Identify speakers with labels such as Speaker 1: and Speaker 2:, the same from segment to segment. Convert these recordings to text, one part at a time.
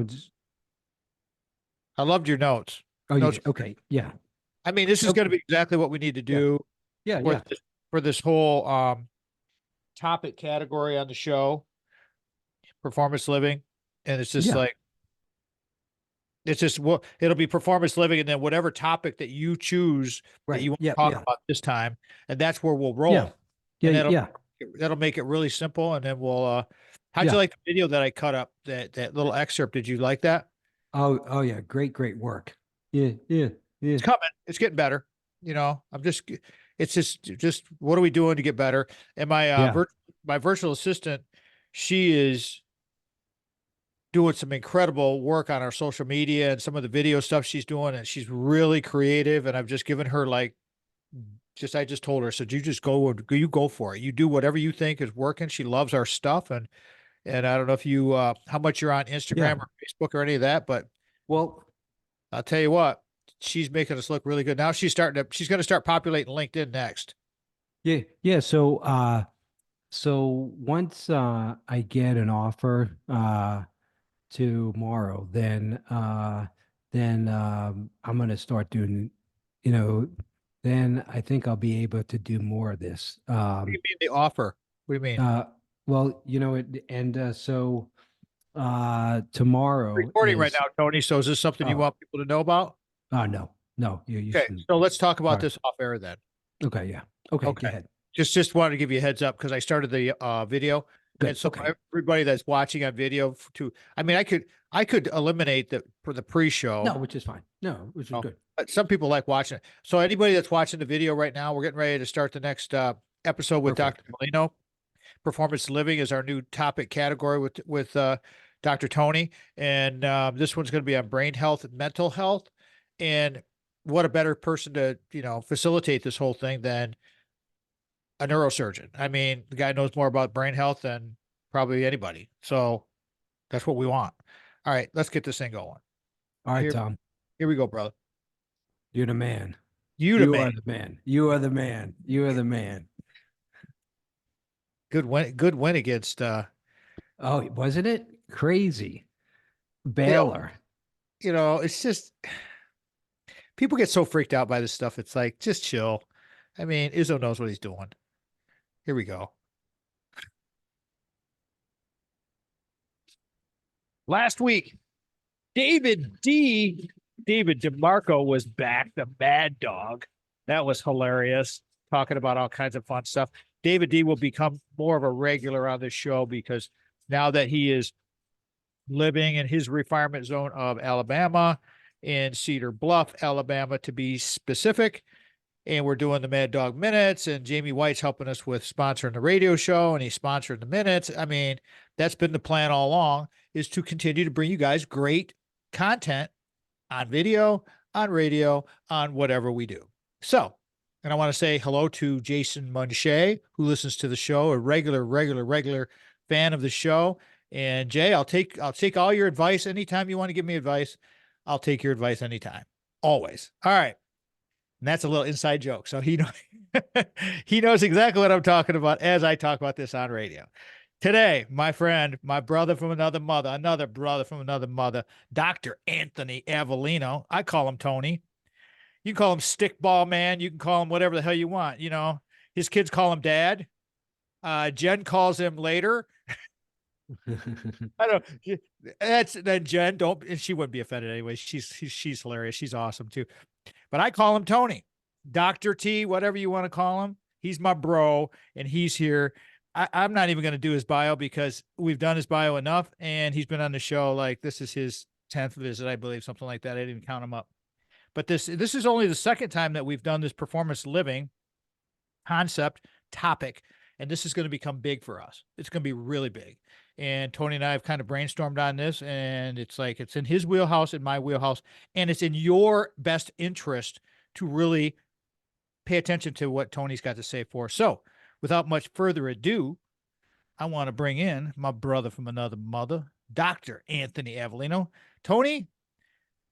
Speaker 1: just,
Speaker 2: I loved your notes.
Speaker 1: oh, you
Speaker 2: Notes.
Speaker 1: did. Okay. Yeah.
Speaker 2: I mean, this is
Speaker 1: Oh,
Speaker 2: going to be exactly what we need to
Speaker 1: yeah.
Speaker 2: do
Speaker 1: Yeah.
Speaker 2: for
Speaker 1: Yeah.
Speaker 2: this whole topic category on the show, performance living, and it's just
Speaker 1: Yeah.
Speaker 2: like it's just what it'll be performance living, and then whatever topic that you choose that
Speaker 1: Right.
Speaker 2: you want
Speaker 1: Yeah.
Speaker 2: to talk
Speaker 1: Yeah.
Speaker 2: about this time, and that's where we'll
Speaker 1: Yeah.
Speaker 2: roll,
Speaker 1: Yeah.
Speaker 2: and
Speaker 1: Yeah.
Speaker 2: that'll make it really simple, and then we'll. How'd you
Speaker 1: Yeah.
Speaker 2: like the video that I cut up? That little excerpt? Did you like that?
Speaker 1: Oh, oh yeah. Great, great work. Yeah. Yeah. Yeah.
Speaker 2: It's coming. It's getting better. I'm just. It's just what are we doing to get better? And
Speaker 1: Yeah.
Speaker 2: my virtual assistant, she is doing some incredible work on our social media and some of the video stuff she's doing, and she's really creative. And I've just given her like, I just told her, so you just you go for it. You do whatever you think is working. She loves our stuff, and I don't know if you how much you're on
Speaker 1: Yeah.
Speaker 2: Instagram or Facebook or any of that, but
Speaker 1: Well,
Speaker 2: I'll tell you what, she's making us look really good. Now she's going to start populating LinkedIn next.
Speaker 1: yeah. Yeah. So once I get an offer tomorrow, then I'm gonna start doing, you know, then I think I'll be able to do more of this.
Speaker 2: What do you mean the offer? What do you mean?
Speaker 1: Uh, well, and so tomorrow
Speaker 2: Recording right
Speaker 1: is
Speaker 2: now, Tony. So is this something you
Speaker 1: oh
Speaker 2: want people to know about?
Speaker 1: no, no, you
Speaker 2: Okay,
Speaker 1: shouldn't.
Speaker 2: so let's talk about
Speaker 1: Sorry.
Speaker 2: this off air then.
Speaker 1: Okay, yeah. Okay, go
Speaker 2: Okay.
Speaker 1: ahead.
Speaker 2: Just wanted to give you a heads up because I started the video. And
Speaker 1: Good.
Speaker 2: so
Speaker 1: Okay.
Speaker 2: everybody that's watching on video I mean, I could eliminate for the
Speaker 1: No,
Speaker 2: pre-show.
Speaker 1: which is fine. No, which is
Speaker 2: Oh,
Speaker 1: good.
Speaker 2: but some people like watching it. So anybody that's watching the video right now, we're getting ready to start the next episode with
Speaker 1: Perfect.
Speaker 2: Dr. Avellino. Performance living is our new topic category with Dr. Tony. And this one's going to be on brain health and mental health. And what a better person to, facilitate this whole thing than a neurosurgeon. I mean, the guy knows more about brain health than probably anybody. So that's what we want. All right, let's get this thing going.
Speaker 1: All right,
Speaker 2: Here,
Speaker 1: Tom.
Speaker 2: here we go, brother.
Speaker 1: You're the man.
Speaker 2: You the
Speaker 1: You
Speaker 2: man.
Speaker 1: are the man. You are the man. You are the man.
Speaker 2: Good win against
Speaker 1: Oh, wasn't it crazy?
Speaker 2: you know,
Speaker 1: Baylor.
Speaker 2: it's just people get so freaked out by this stuff. It's like, just chill. I mean, Izzo knows what he's doing. Here we go. Last week, David DeMarco was back, the Mad Dog. That was hilarious, talking about all kinds of fun stuff. David D will become more of a regular on this show because now that he is living in his retirement zone of Alabama, in Cedar Bluff, Alabama, to be specific. And we're doing the Mad Dog Minutes, and Jamie White's helping us with sponsoring the radio show, and he's sponsoring the minutes. I mean, that's been the plan all along, is to continue to bring you guys great content on video, on radio, on whatever we do. So, and I want to say hello to Jason Munchet, who listens to the show, a regular fan of the show. And Jay, I'll take all your advice anytime you want to give me advice. I'll take your advice anytime. Always. All right. And that's a little inside joke. So he knows exactly what I'm talking about as I talk about this on radio. Today, my friend, my brother from another mother, another brother from another mother, Dr. Anthony Avellino. I call him Tony. You can call him Stickball Man. You can call him whatever the hell you want. His kids call him Dad. Jen calls him later. I don't. That's then Jen don't, and she wouldn't be offended anyway. She's hilarious. She's awesome too. But I call him Tony, Dr. T, whatever you want to call him. He's my bro, and he's here. I'm not even going to do his bio because we've done his bio enough, and he's been on the show. Like, this is his 10th visit, I believe, something like that. I didn't even count him up. But this is only the second time that we've done this performance living concept topic, and this is going to become big for us. It's going to be really big. And Tony and I have kind of brainstormed on this, and it's like it's in his wheelhouse, in my wheelhouse, and it's in your best interest to really pay attention to what Tony's got to say for us. So, without much further ado, I want to bring in my brother from another mother, Dr. Anthony Avellino. Tony,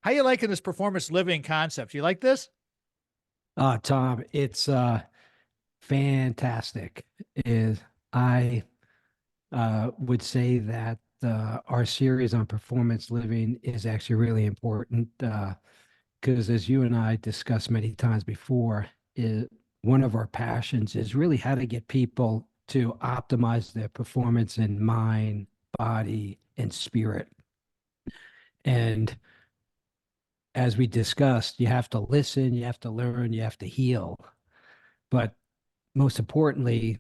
Speaker 2: how you liking this performance living concept? You like this?
Speaker 1: Tom, it's fantastic. Is I would say that our series on performance living is actually really important because, as you and I discussed many times before, one of our passions is really how to get people to optimize their performance in mind, body, and spirit. And as we discussed, you have to listen, you have to learn, you have to heal. But most importantly,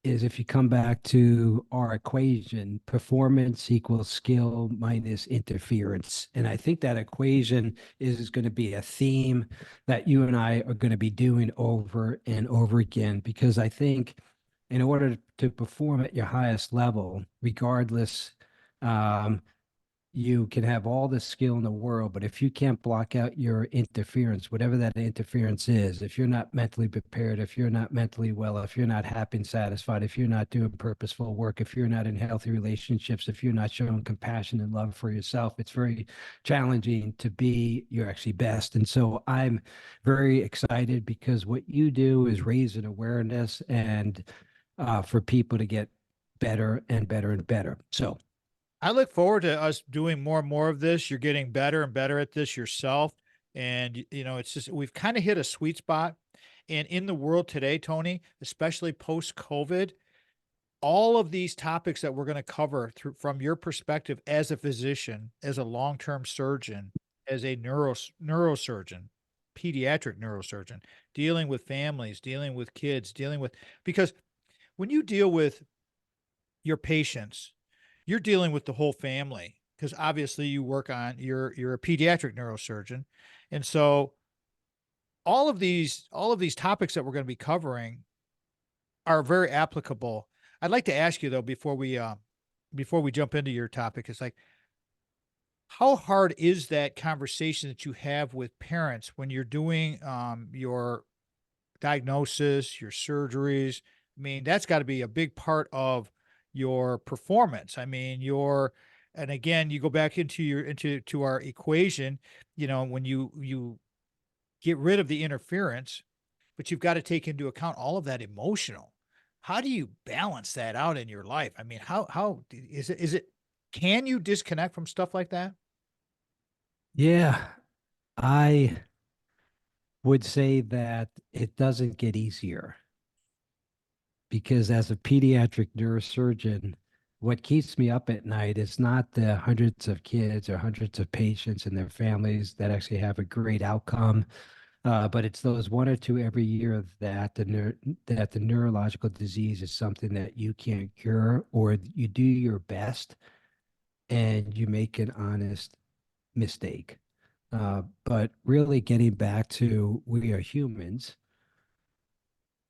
Speaker 1: is if you come back to our equation, performance equals skill minus interference. And I think that equation is going to be a theme that you and I are going to be doing over and over again, because I think in order to perform at your highest level, regardless, um, you can have all the skill in the world, but if you can't block out your interference, whatever that interference is, if you're not mentally prepared, if you're not mentally well, if you're not happy and satisfied, if you're not doing purposeful work, if you're not in healthy relationships, if you're not showing compassion and love for yourself, it's very challenging to be your actually best. And so I'm very excited because what you do is raise an awareness and for people to get better and better and better. So
Speaker 2: I look forward to us doing more and more of this. You're getting better and better at this yourself. And, you know, it's just, we've kind of hit a sweet spot. And in the world today, Tony, especially post COVID, all of these topics that we're going to cover through from your perspective as a physician, as a long-term surgeon, as a neurosurgeon, pediatric neurosurgeon, dealing with families, dealing with kids, dealing with, because when you deal with your patients, you're dealing with the whole family because obviously you work on you're a pediatric neurosurgeon. And so all of these topics that we're going to be covering are very applicable. I'd like to ask you though before we jump into your topic, it's like how hard is that conversation that you have with parents when you're doing your diagnosis, your surgeries? I mean, that's got to be a big part of your performance. I mean, and again, you go back into to our equation, you know, when you get rid of the interference, but you've got to take into account all of that emotional. How do you balance that out in your life? I mean, how is it can you disconnect from stuff like that?
Speaker 1: yeah, I would say that it doesn't get easier because as a pediatric neurosurgeon, what keeps me up at night is not the hundreds of kids or hundreds of patients and their families that actually have a great outcome, but it's those one or two every year that that the neurological disease is something that you can't cure, or you do your best and you make an honest mistake. But really getting back to we are humans,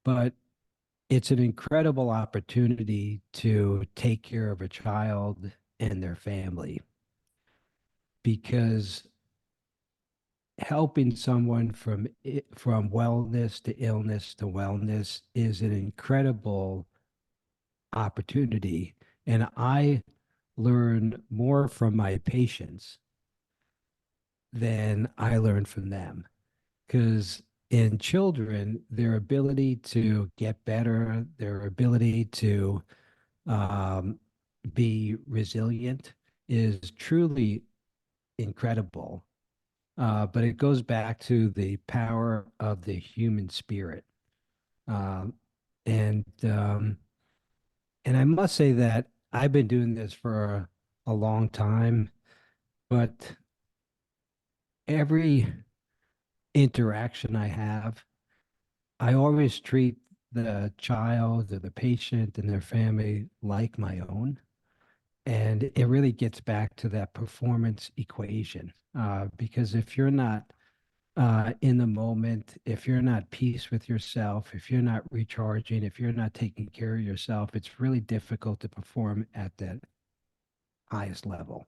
Speaker 1: but it's an incredible opportunity to take care of a child and their family because helping someone from wellness to illness to wellness is an incredible opportunity. And I learn more from my patients than I learn from them. Because in children, their ability to get better, their ability to um, be resilient is truly incredible. But it goes back to the power of the human spirit. Um, and and I must say that I've been doing this for a long time, but every interaction I have, I always treat the child or the patient and their family like my own. And it really gets back to that performance equation. Because if you're not in the moment, if you're not peace with yourself, if you're not recharging, if you're not taking care of yourself, it's really difficult to perform at that highest level.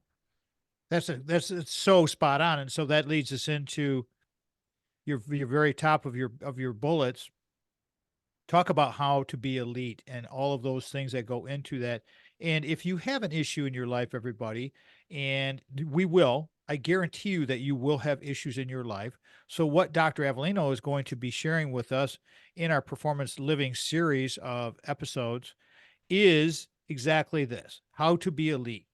Speaker 2: That's it's so spot on. And so that leads us into your very top of your bullets. Talk about how to be elite and all of those things that go into that. And if you have an issue in your life, everybody, and we will, I guarantee you that you will have issues in your life. So, what Dr. Avellino is going to be sharing with us in our Performance Living series of episodes is exactly this: how to be elite.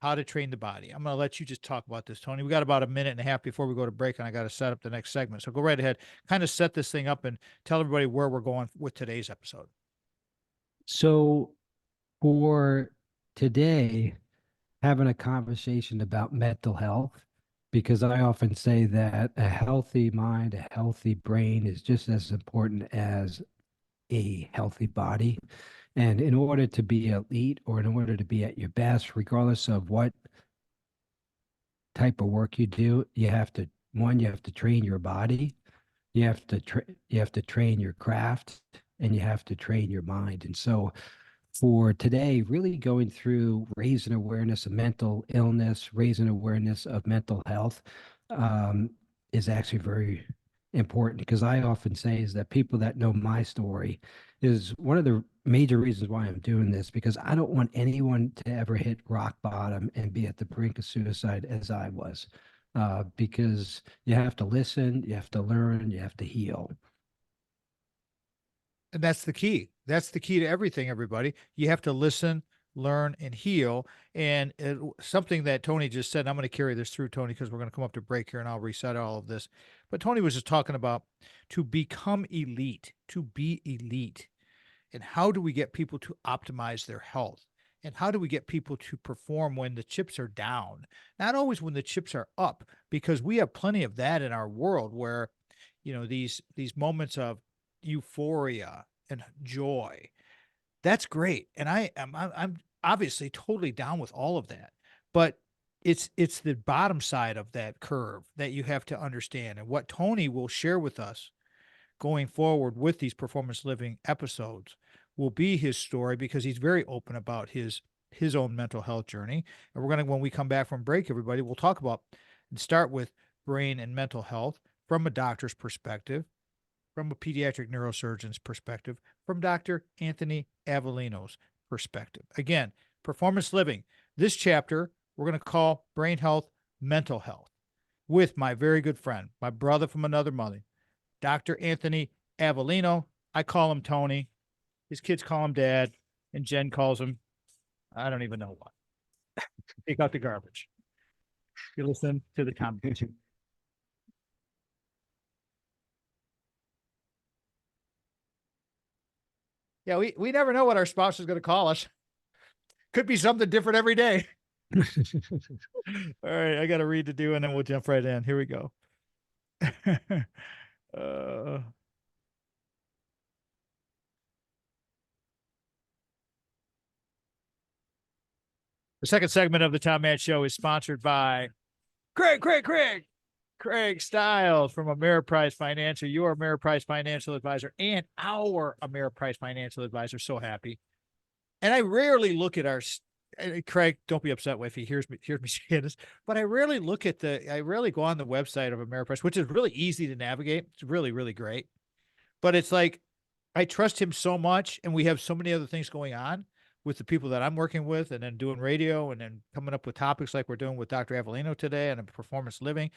Speaker 2: how to train the body. I'm going to let you just talk about this, Tony. We got about a minute and a half before we go to break, and I got to set up the next segment. So go right ahead, kind of set this thing up and tell everybody where we're going with today's episode.
Speaker 1: So for today, having a conversation about mental health, because I often say that a healthy mind, a healthy brain is just as important as a healthy body. And in order to be elite or in order to be at your best, regardless of what type of work you do, you have to, one, you have to train your body, you have to train your craft, and you have to train your mind. And so for today, really going through raising awareness of mental illness, raising awareness of mental health, is actually very important, because I often say is that people that know my story is one of the major reasons why I'm doing this, because I don't want anyone to ever hit rock bottom and be at the brink of suicide as I was. Because you have to listen, you have to learn, you have to heal.
Speaker 2: And that's the key. That's the key to everything, everybody. You have to listen, learn, and heal. And something that Tony just said, I'm going to carry this through, Tony, because we're going to come up to break here and I'll reset all of this. But Tony was just talking about to become elite, to be elite. And how do we get people to optimize their health? And how do we get people to perform when the chips are down? Not always when the chips are up, because we have plenty of that in our world where, these moments of euphoria and joy. That's great. And I'm obviously totally down with all of that. But it's the bottom side of that curve that you have to understand. And what Tony will share with us going forward with these performance living episodes will be his story, because he's very open about his own mental health journey. And we're going to, when we come back from break, everybody, we'll talk about and start with brain and mental health from a doctor's perspective, from a pediatric neurosurgeon's perspective, from Dr. Anthony Avellino's perspective. Again, performance living. This chapter we're going to call brain health, mental health, with my very good friend, my brother from another mother, Dr. Anthony Avellino. I call him Tony. His kids call him Dad, and Jen calls him, I don't even know what. Take out the garbage. You listen to the conversation. Yeah, we never know what our spouse is going to call us. Could be something different every day. All right, I got to read to do, and then we'll jump right in. Here we go. The second segment of the Tom Matt Show is sponsored by Craig Stiles from Ameriprise Financial, your Ameriprise Financial Advisor, and our Ameriprise Financial Advisor. So happy. And I rarely look at our, Craig, don't be upset if he hears me saying this, but I rarely go on the website of Ameriprise, which is really easy to navigate. It's really, really great. But it's like, I trust him so much, and we have so many other things going on with the people that I'm working with, and then doing radio, and then coming up with topics like we're doing with Dr. Avellino today and performance living.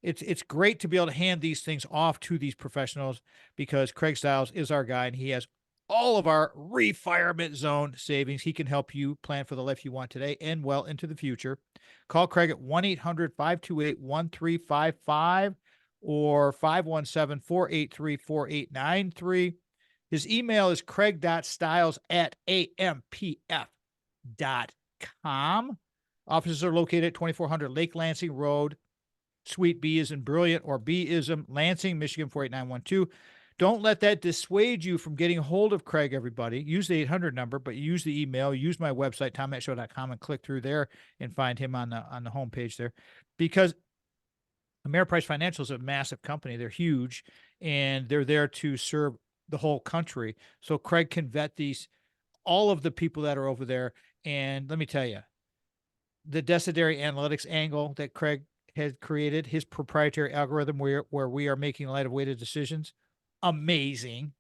Speaker 2: It's great to be able to hand these things off to these professionals, because Craig Stiles is our guy, and he has all of our retirement zone savings. He can help you plan for the life you want today and well into the future. Call Craig at 1-800-528-1355 or 517-483-4893. His email is craig.stiles@ampf.com. Offices are located at 2400 Lake Lansing Road, Suite B is in Brilliant, or B ism, Lansing, Michigan 48912. Don't let that dissuade you from getting a hold of Craig, everybody. Use the 800 number, but use the email, use my website, tommattshow.com, and click through there and find him on the homepage there. Because Ameriprise Financial is a massive company. They're huge, and they're there to serve the whole country. So Craig can vet all of the people that are over there. And let me tell you, the Decideri Analytics angle that Craig had created, his proprietary algorithm where we are making light of weighted decisions, amazing,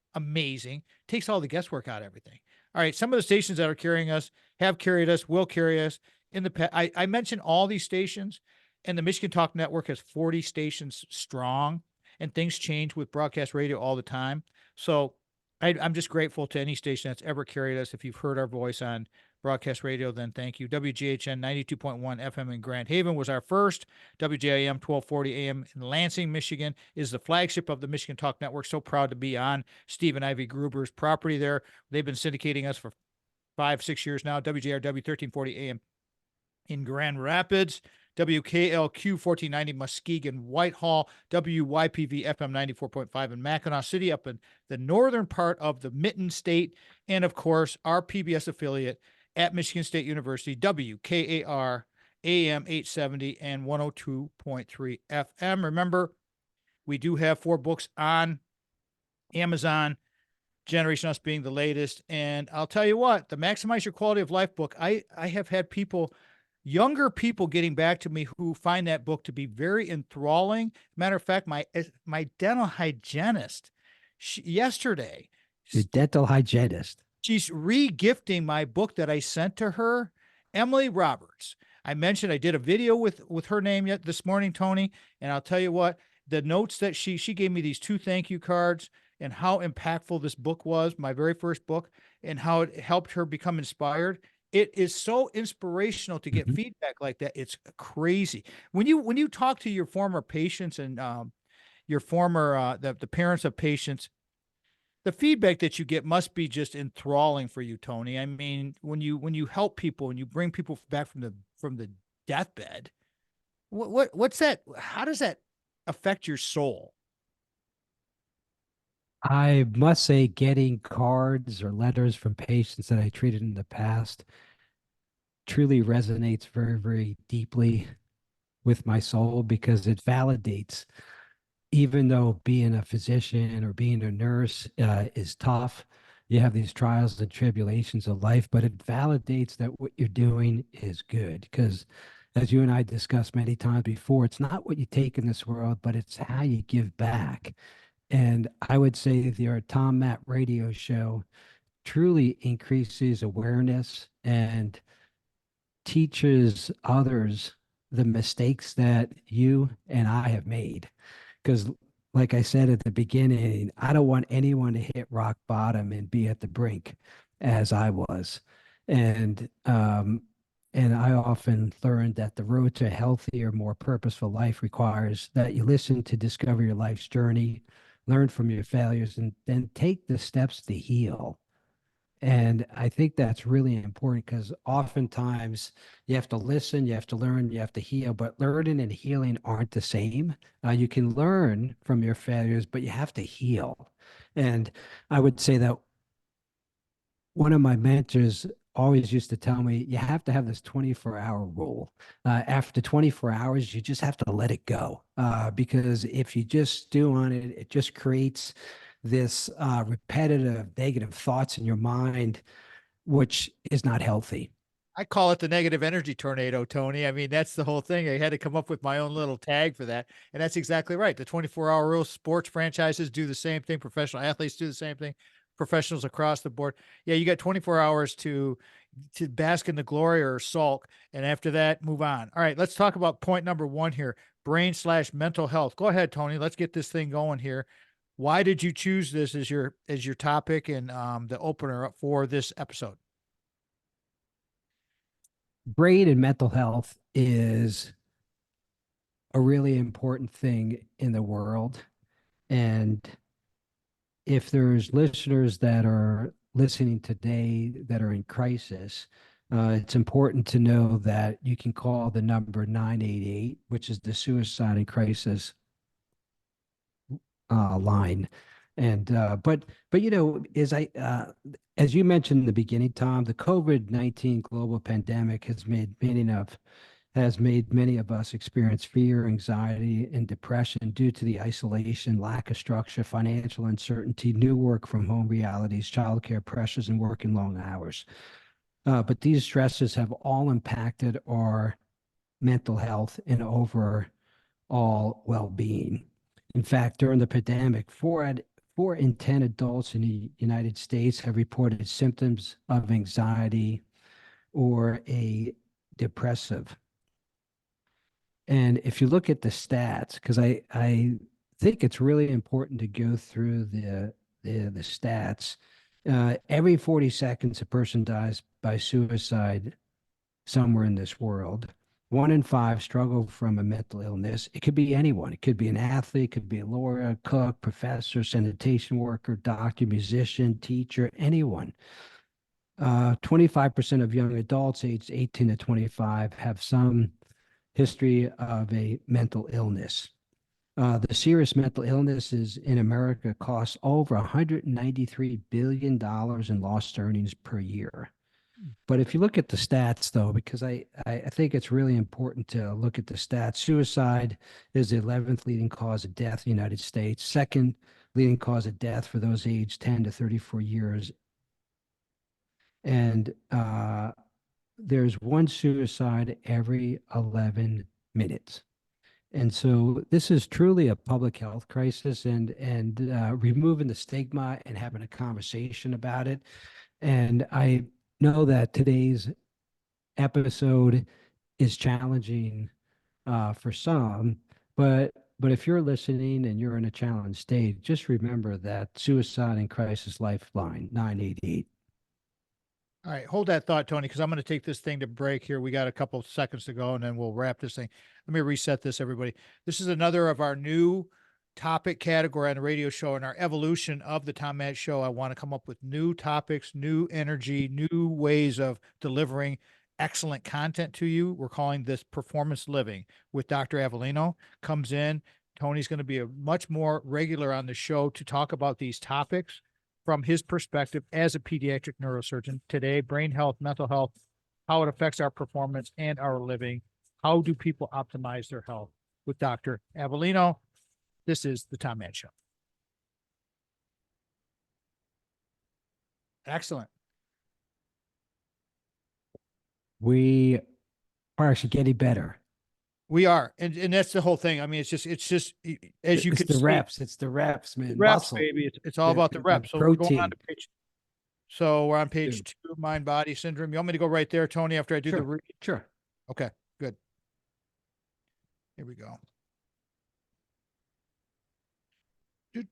Speaker 2: takes all the guesswork out of everything. All right, some of the stations that are carrying us, have carried us, will carry us. In the past, I mentioned all these stations, and the Michigan Talk Network has 40 stations strong, and things change with broadcast radio all the time. So I'm just grateful to any station that's ever carried us. If you've heard our voice on broadcast radio, then thank you. WGHN 92.1 FM in Grand Haven was our first. WJIM 1240 AM in Lansing, Michigan is the flagship of the Michigan Talk Network. So proud to be on Steve and Ivy Gruber's property there. They've been syndicating us for 5-6 years now. WJRW 1340 AM in Grand Rapids, WKLQ 1490 Muskegon, Whitehall, WYPV FM 94.5 in Mackinac City, up in the northern part of the Mitten State, and of course, our PBS affiliate at Michigan State University, WKAR AM 870 and 102.3 FM. Remember, we do have 4 books on Amazon, Generation Us being the latest. And I'll tell you what, the Maximize Your Quality of Life book, I have had younger people getting back to me who find that book to be very enthralling. Matter of fact, my dental hygienist yesterday,
Speaker 1: Your dental hygienist.
Speaker 2: she's re-gifting my book that I sent to her, Emily Roberts. I mentioned I did a video with her name yet this morning, Tony, and I'll tell you what, the notes that she gave me these 2 thank you cards and how impactful this book was, my very first book, and how it helped her become inspired. It is so inspirational to get feedback like that. It's crazy. When you talk to your former patients and your former the parents of patients, the feedback that you get must be just enthralling for you, Tony. I mean, when you help people and you bring people back from the deathbed, what's that? How does that affect your soul?
Speaker 1: I must say, getting cards or letters from patients that I treated in the past truly resonates very, very deeply with my soul because it validates, even though being a physician or being a nurse is tough, you have these trials and tribulations of life, but it validates that what you're doing is good. Because as you and I discussed many times before, it's not what you take in this world, but it's how you give back. And I would say your Tom Matt radio show truly increases awareness and teaches others the mistakes that you and I have made. Because, like I said at the beginning, I don't want anyone to hit rock bottom and be at the brink as I was. And I often learned that the road to a healthier, more purposeful life requires that you listen to discover your life's journey, learn from your failures, and then take the steps to heal. And I think that's really important because oftentimes you have to listen, you have to learn, you have to heal, but learning and healing aren't the same. You can learn from your failures, but you have to heal. And I would say that one of my mentors always used to tell me, you have to have this 24-hour rule. After 24 hours, you just have to let it go. Because if you just stew on it, it just creates this repetitive negative thoughts in your mind, which is not healthy.
Speaker 2: I call it the negative energy tornado, Tony. I mean, that's the whole thing. I had to come up with my own little tag for that. And that's exactly right. The 24-hour rule, sports franchises do the same thing. Professional athletes do the same thing. Professionals across the board. Yeah, you got 24 hours to bask in the glory or sulk. And after that, move on. All right, let's talk about point number 1 here, brain/mental health. Go ahead, Tony. Let's get this thing going here. Why did you choose this as your topic and the opener for this episode?
Speaker 1: Brain and mental health is a really important thing in the world. And if there's listeners that are listening today that are in crisis, it's important to know that you can call the number 988, which is the suicide and crisis line. And but as you mentioned in the beginning, Tom, the COVID-19 global pandemic has made many of us experience fear, anxiety, and depression due to the isolation, lack of structure, financial uncertainty, new work from home realities, childcare pressures, and working long hours. But these stresses have all impacted our mental health and overall well-being. In fact, during the pandemic, 4 in 10 adults in the United States have reported symptoms of anxiety or a depressive. And if you look at the stats, because I think it's really important to go through the stats, Every 40 seconds, a person dies by suicide somewhere in this world. 1 in 5 struggle from a mental illness. It could be anyone. It could be an athlete, it could be a lawyer, a cook, professor, sanitation worker, doctor, musician, teacher, anyone. 25% of young adults aged 18 to 25 have some history of a mental illness. The serious mental illnesses in America cost over $193 billion in lost earnings per year. But if you look at the stats, though, because I think it's really important to look at the stats, suicide is the 11th leading cause of death in the United States, second leading cause of death for those aged 10 to 34 years. And there's one suicide every 11 minutes. And so this is truly a public health crisis, and removing the stigma and having a conversation about it. And I know that today's episode is challenging for some, but if you're listening and you're in a challenged state, just remember that Suicide and Crisis Lifeline 988.
Speaker 2: All right, hold that thought, Tony, because I'm going to take this thing to break here. We got a couple of seconds to go, and then we'll wrap this thing. Let me reset this, everybody. This is another of our new topic category on the radio show. In our evolution of the Tom Matt Show, I want to come up with new topics, new energy, new ways of delivering excellent content to you. We're calling this Performance Living with Dr. Avellino. Comes in. Tony's going to be a much more regular on the show to talk about these topics from his perspective as a pediatric neurosurgeon. Today, brain health, mental health, how it affects our performance and our living. How do people optimize their health? With Dr. Avellino. This is the Tom Matt Show. Excellent.
Speaker 1: We are actually getting better.
Speaker 2: We are, and that's the whole thing. I mean, it's just as you
Speaker 1: It's
Speaker 2: can
Speaker 1: the
Speaker 2: see,
Speaker 1: reps. It's the reps, man.
Speaker 2: reps,
Speaker 1: Muscle.
Speaker 2: baby. It's all about the reps. So we're going on to page. So we're on page 2, mind body syndrome. You want me to go right there, Tony, after I do the read?
Speaker 1: Sure.
Speaker 2: Okay, good. Here we go. This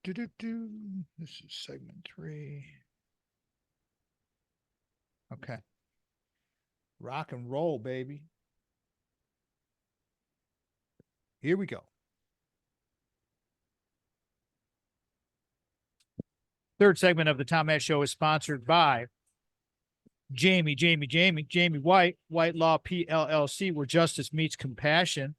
Speaker 2: is segment 3. Okay. Rock and roll, baby. Here we go. Third segment of the Tom Matt Show is sponsored by Jamie White, White Law PLLC, where justice meets compassion.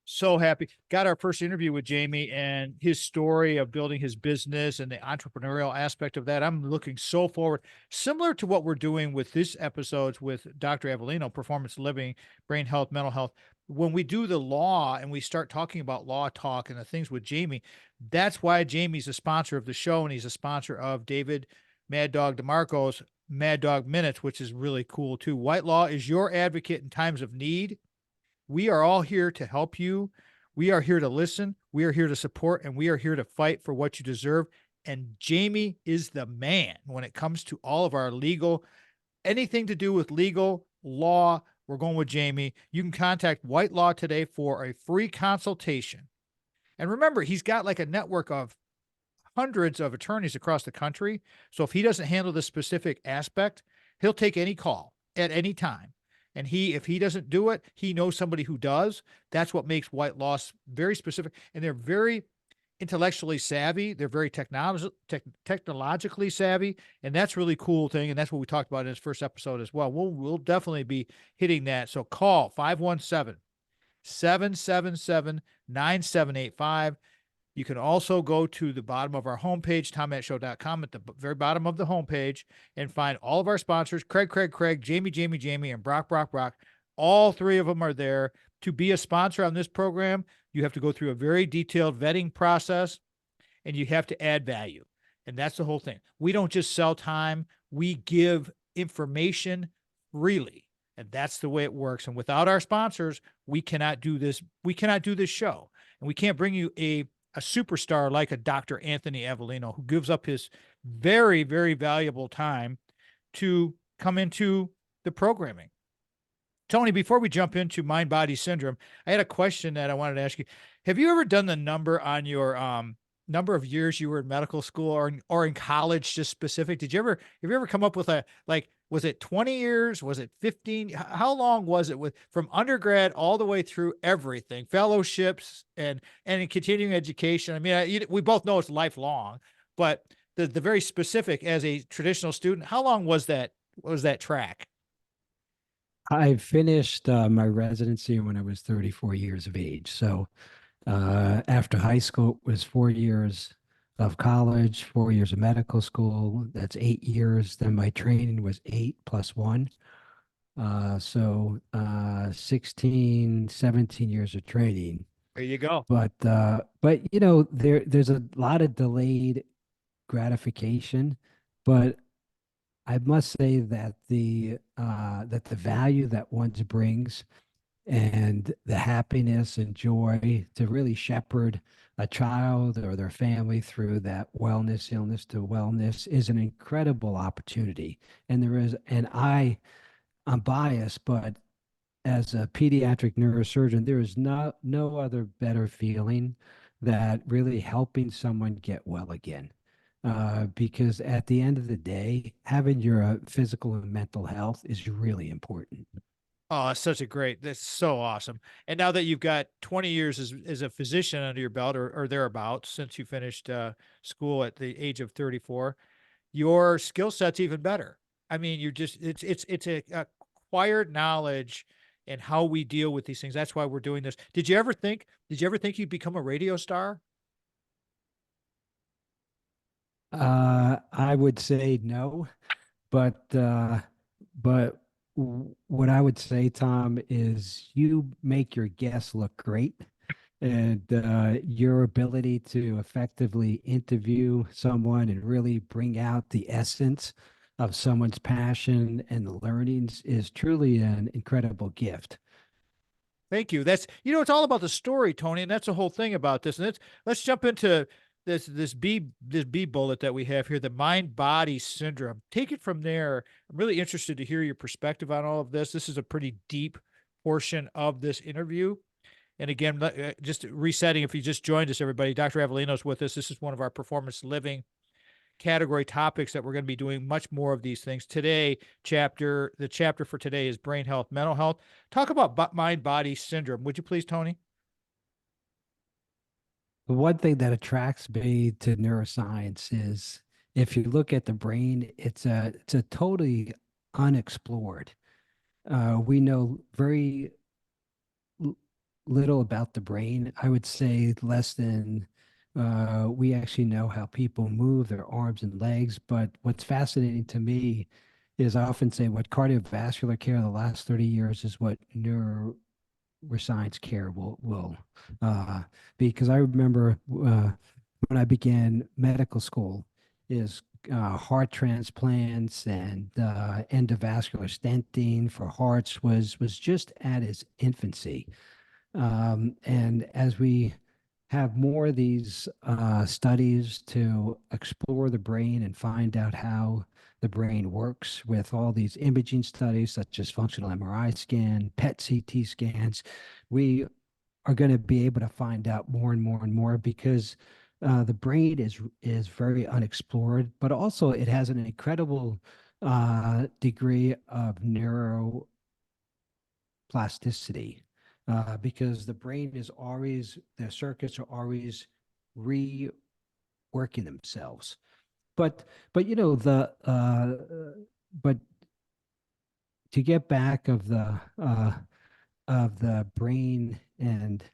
Speaker 2: So happy. Got our first interview with Jamie and his story of building his business and the entrepreneurial aspect of that. I'm looking so forward. Similar to what we're doing with this episodes with Dr. Avellino, Performance Living, Brain Health, Mental Health. When we do the law and we start talking about law talk and the things with Jamie, that's why Jamie's a sponsor of the show, and he's a sponsor of David Mad Dog DeMarco's Mad Dog Minutes, which is really cool too. White Law is your advocate in times of need. We are all here to help you. We are here to listen. We are here to support, and we are here to fight for what you deserve. And Jamie is the man when it comes to all of our legal, anything to do with legal law. We're going with Jamie. You can contact White Law today for a free consultation. And remember, he's got like a network of hundreds of attorneys across the country. So if he doesn't handle this specific aspect, he'll take any call at any time. And if he doesn't do it, he knows somebody who does. That's what makes White Law very specific. And they're very intellectually savvy. They're very technologically savvy. And that's really cool thing. And that's what we talked about in his first episode as well. We'll definitely be hitting that. So call 517-777-9785. You can also go to the bottom of our homepage, tommattshow.com, at the very bottom of the homepage, and find all of our sponsors, Craig, Jamie, and Brock. All 3 of them are there. To be a sponsor on this program, you have to go through a very detailed vetting process, and you have to add value. And that's the whole thing. We don't just sell time. We give information freely. And that's the way it works. And without our sponsors, we cannot do this. We cannot do this show. And we can't bring you a superstar like a Dr. Anthony Avellino, who gives up his very, very valuable time to come into the programming. Tony, before we jump into mind-body syndrome, I had a question that I wanted to ask you. Have you ever done the number on your number of years you were in medical school or in college, just specific? Have you ever come up with a, like, was it 20 years? Was it 15? How long was it with from undergrad all the way through everything, fellowships and in continuing education? I mean, we both know it's lifelong, but the very specific as a traditional student, how long was that track?
Speaker 1: I finished my residency when I was 34 years of age. So after high school, it was 4 years of college, 4 years of medical school. That's 8 years. Then my training was 8 plus 1. 16, 17 years of training.
Speaker 2: There you go.
Speaker 1: But you know, there's a lot of delayed gratification, but I must say that the value that one brings and the happiness and joy to really shepherd a child or their family through that wellness, illness to wellness is an incredible opportunity. And I'm biased, but as a pediatric neurosurgeon, there is no other better feeling that really helping someone get well again. Because at the end of the day, having your physical and mental health is really important.
Speaker 2: Oh, that's so awesome. And now that you've got 20 years as a physician under your belt or thereabouts since you finished school at the age of 34, your skill set's even better. I mean, you're just it's a acquired knowledge and how we deal with these things. That's why we're doing this. Did you ever think you'd become a radio star?
Speaker 1: I would say no, but what I would say, Tom, is you make your guests look great, and your ability to effectively interview someone and really bring out the essence of someone's passion and the learnings is truly an incredible gift.
Speaker 2: Thank you. It's all about the story, Tony, and that's the whole thing about this. And let's jump into this B bullet that we have here, the mind body syndrome. Take it from there. I'm really interested to hear your perspective on all of this. This is a pretty deep portion of this interview. And again, just resetting, if you just joined us, everybody, Dr. Avellino's with us. This is one of our performance living category topics that we're going to be doing much more of these things today. The chapter for today is brain health, mental health. Talk about mind body syndrome. Would you please, Tony?
Speaker 1: The one thing that attracts me to neuroscience is if you look at the brain, it's a totally unexplored. We know very little about the brain. I would say less than we actually know how people move their arms and legs. But what's fascinating to me is I often say what cardiovascular care the last 30 years is what neuroscience care will because I remember when I began medical school is heart transplants and endovascular stenting for hearts was just at its infancy. And as we have more of these studies to explore the brain and find out how the brain works with all these imaging studies, such as functional MRI scan, PET CT scans, we are going to be able to find out more and more and more because the brain is very unexplored, but also it has an incredible degree of neuroplasticity because the brain is always, the circuits are always reworking themselves. But you know but to get back of the brain and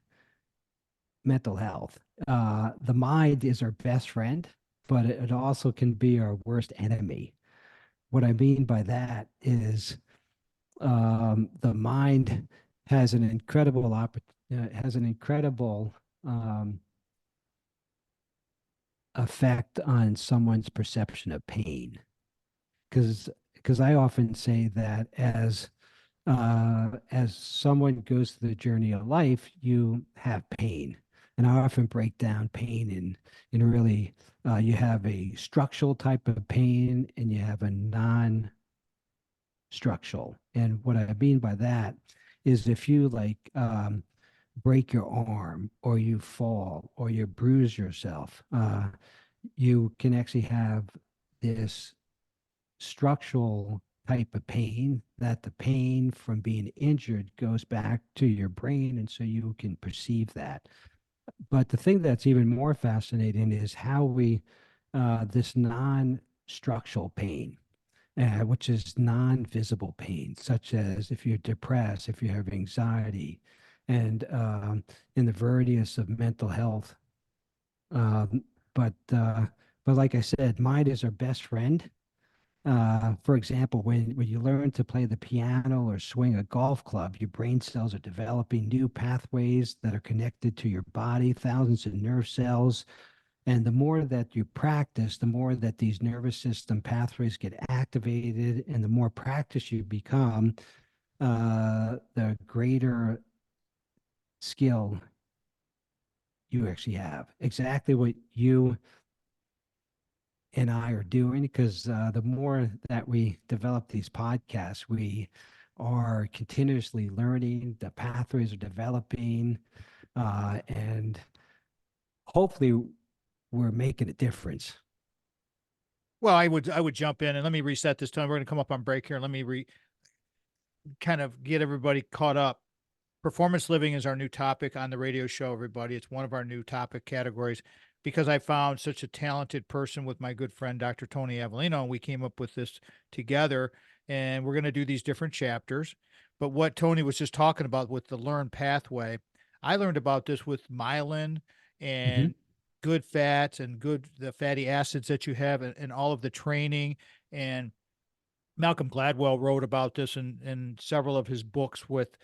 Speaker 1: mental health, the mind is our best friend, but it also can be our worst enemy. What I mean by that is the mind has an incredible effect on someone's perception of pain. Because I often say that as someone goes through the journey of life, you have pain, and I often break down pain in really you have a structural type of pain and you have a non-structural. And what I mean by that is if you break your arm or you fall or you bruise yourself, you can actually have this structural type of pain, that the pain from being injured goes back to your brain. And so you can perceive that. But the thing that's even more fascinating is how this non structural pain, which is non-visible pain, such as if you're depressed, if you have anxiety, and in the varieties of mental health. Um, but uh, but like I said, mind is our best friend. For example, when you learn to play the piano or swing a golf club, your brain cells are developing new pathways that are connected to your body, thousands of nerve cells. And the more that you practice, the more that these nervous system pathways get activated, and the more practice you become, the greater skill you actually have. Exactly what you and I are doing, because the more that we develop these podcasts, we are continuously learning, the pathways are developing, and hopefully we're making a difference.
Speaker 2: Well, I would jump in and let me reset this time. We're going to come up on break here. Let me kind of get everybody caught up. Performance living is our new topic on the radio show, everybody. It's one of our new topic categories because I found such a talented person with my good friend, Dr. Tony Avellino, and we came up with this together. And we're going to do these different chapters. But what Tony was just talking about with the learned pathway, I learned about this with myelin
Speaker 1: Mhm.
Speaker 2: and good fats and the fatty acids that you have and all of the training. And Malcolm Gladwell wrote about this in several of his books with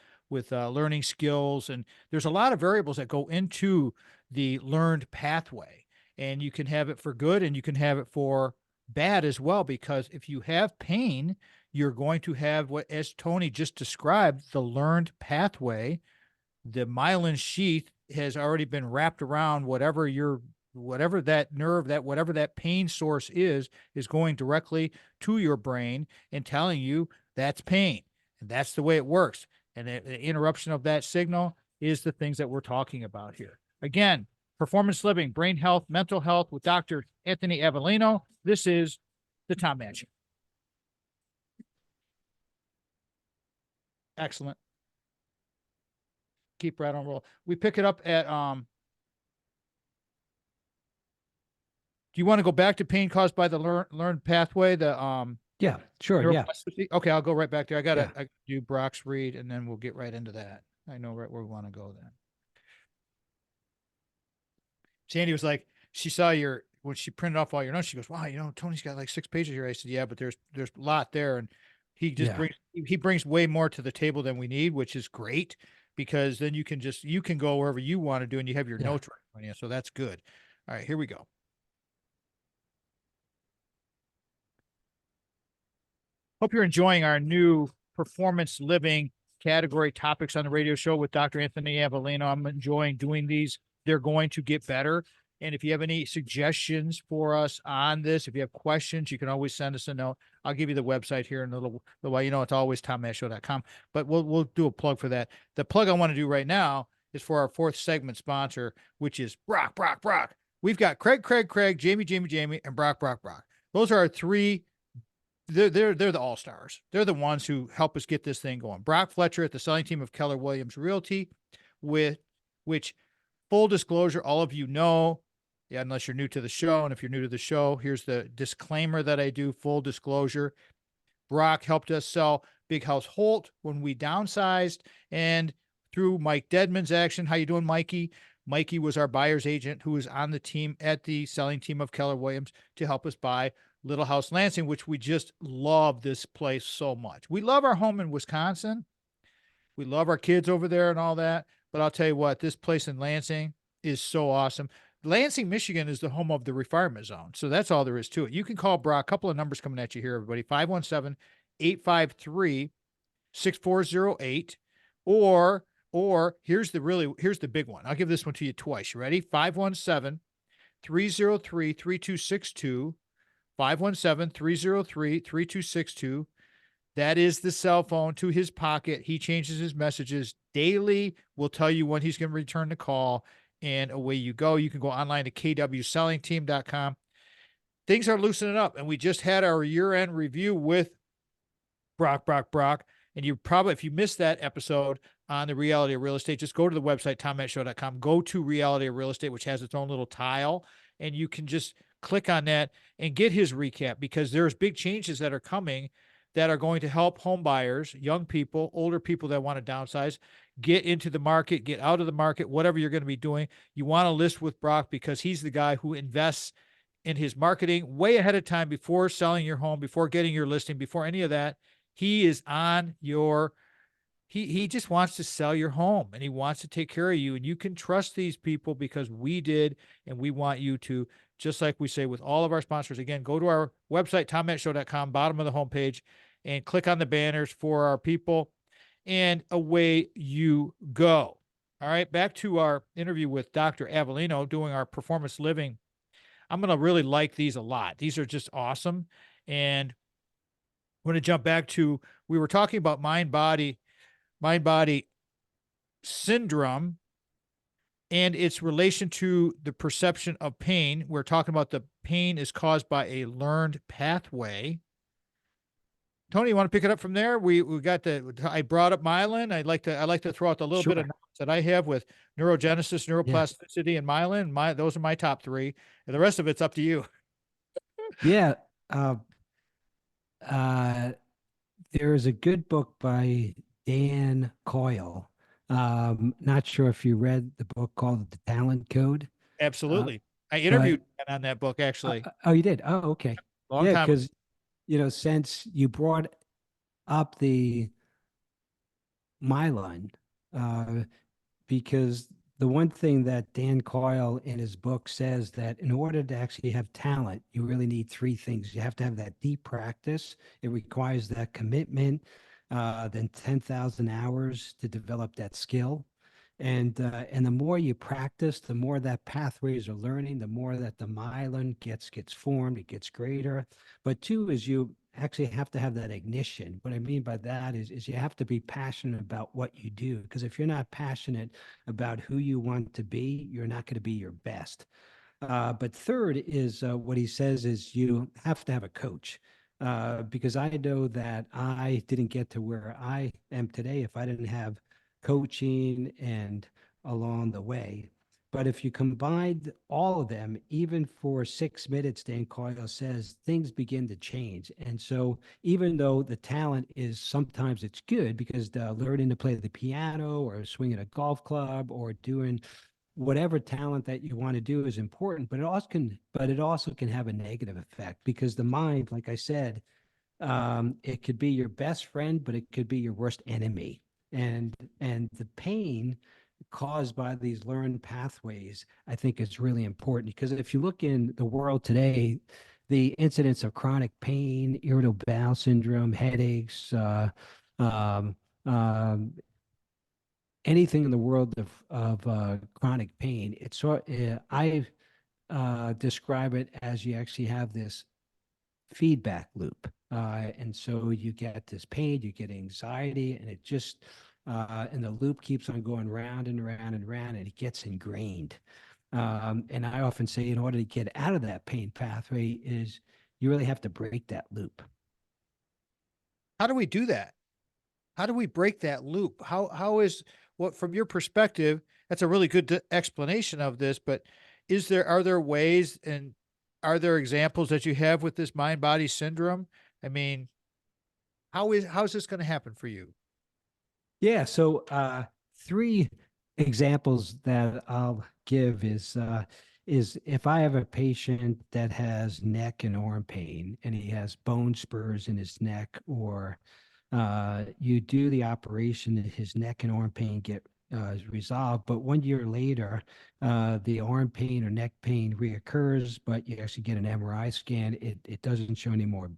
Speaker 2: learning skills, and there's a lot of variables that go into the learned pathway, and you can have it for good and you can have it for bad as well. Because if you have pain, you're going to have what, as Tony just described, the learned pathway. The myelin sheath has already been wrapped around whatever that nerve, that whatever that pain source is going directly to your brain and telling you that's pain. And that's the way it works. And the interruption of that signal is the things that we're talking about here. Again, performance living, brain health, mental health with Dr. Anthony Avellino. This is the Tom Match. Excellent. Keep right on roll. We pick it up at do you want to go back to pain caused by the learned pathway?
Speaker 1: Yeah, sure. Yeah.
Speaker 2: Neuroplasticity? Okay, I'll go right back there.
Speaker 1: Yeah.
Speaker 2: I do Brock's read, and then we'll get right into that. I know right where we want to go then. Sandy was like, she saw your when she printed off all your notes. She goes, "Wow, Tony's got like 6 pages here." I said, "Yeah, but there's a lot there, and
Speaker 1: Yeah.
Speaker 2: he brings way more to the table than we need, which is great because then you can go wherever you want to do, and you have your
Speaker 1: Yeah.
Speaker 2: notes right on you, so that's good." All right, here we go. Hope you're enjoying our new performance living category topics on the radio show with Dr. Anthony Avellino. I'm enjoying doing these. They're going to get better. And if you have any suggestions for us on this, if you have questions, you can always send us a note. I'll give you the website here in a little while. It's always tommashshow.com, but we'll do a plug for that. The plug I want to do right now is for our fourth segment sponsor, which is Brock. We've got Craig, Jamie, and Brock. Those are our three. They're the all-stars. They're the ones who help us get this thing going. Brock Fletcher at the selling team of Keller Williams Realty, with which, full disclosure, all of you know, yeah, unless you're new to the show. And if you're new to the show, here's the disclaimer that I do, full disclosure. Brock helped us sell Big House Holt when we downsized, and through Mike Dedman's action. How you doing, Mikey? Mikey was our buyer's agent who was on the team at the selling team of Keller Williams to help us buy Little House Lansing, which we just love this place so much. We love our home in Wisconsin. We love our kids over there and all that. But I'll tell you what, this place in Lansing is so awesome. Lansing, Michigan is the home of the refinement zone. So that's all there is to it. You can call Brock. A couple of numbers coming at you here, everybody. 517-853-6408. Or here's the big one. I'll give this one to you twice. You ready? 517-303-3262. 517-303-3262. That is the cell phone to his pocket. He changes his messages daily. We'll tell you when he's going to return the call, and away you go. You can go online to kwsellingteam.com. Things are loosening up, and we just had our year-end review with Brock. And you probably, if you missed that episode on the reality of real estate, just go to the website, tommattshow.com, go to reality of real estate, which has its own little tile, and you can just click on that and get his recap, because there's big changes that are coming that are going to help home buyers, young people, older people that want to downsize, get into the market, get out of the market, whatever you're going to be doing. You want to list with Brock because he's the guy who invests in his marketing way ahead of time, before selling your home, before getting your listing, before any of that. He is on your, he just wants to sell your home, and he wants to take care of you, and you can trust these people because we did, and we want you to, just like we say with all of our sponsors. Again, go to our website, tommattshow.com, bottom of the homepage, and click on the banners for our people, and away you go. All right, back to our interview with Dr. Avellino doing our performance living. I'm going to really like these a lot. These are just awesome. And I'm going to jump back to, we were talking about mind-body syndrome and its relation to the perception of pain. We're talking about the pain is caused by a learned pathway. Tony, you want to pick it up from there? We got I brought up myelin. I like to throw out the little bit of
Speaker 1: Sure.
Speaker 2: knowledge that I have with neurogenesis,
Speaker 1: Yeah.
Speaker 2: neuroplasticity, and myelin. Those are my top three. And the rest of it's up to you.
Speaker 1: Yeah. Uh, uh, there is a good book by Dan Coyle. Not sure if you read the book called The Talent Code, uh,
Speaker 2: Absolutely. I
Speaker 1: but
Speaker 2: interviewed on that book, actually,
Speaker 1: oh, you did? Oh, okay.
Speaker 2: long
Speaker 1: Yeah,
Speaker 2: time ago.
Speaker 1: because since you brought up the myelin, uh, because the one thing that Dan Coyle in his book says that in order to actually have talent, you really need three things. You have to have that deep practice. It requires that commitment, then 10,000 hours to develop that skill. And the more you practice, the more that pathways are learning, the more that the myelin gets formed, it gets greater. But two is you actually have to have that ignition. What I mean by that is you have to be passionate about what you do. Because if you're not passionate about who you want to be, you're not going to be your best. But third is what he says is you have to have a coach. Because I know that I didn't get to where I am today if I didn't have coaching and along the way. But if you combine all of them, even for 6 minutes, Dan Coyle says things begin to change. And so, even though the talent is sometimes it's good because learning to play the piano or swinging a golf club or doing whatever talent that you want to do is important, but it also can have a negative effect because the mind, like I said, it could be your best friend, but it could be your worst enemy. And the pain caused by these learned pathways, I think is really important because if you look in the world today, the incidence of chronic pain, irritable bowel syndrome, headaches, um, um, anything in the world of chronic pain, I describe it as you actually have this feedback loop. And so you get this pain, you get anxiety, and and the loop keeps on going round and round and round, and it gets ingrained. And I often say, in order to get out of that pain pathway, is you really have to break that loop.
Speaker 2: How do we do that? How do we break that loop? How is, what, from your perspective, that's a really good explanation of this, but are there ways, and are there examples that you have with this mind body syndrome? I mean, how's this going to happen for you?
Speaker 1: Yeah. So three examples that I'll give is if I have a patient that has neck and arm pain and he has bone spurs in his neck, or you do the operation, his neck and arm pain get resolved, but 1 year later, the arm pain or neck pain reoccurs, but you actually get an MRI scan. It doesn't show any more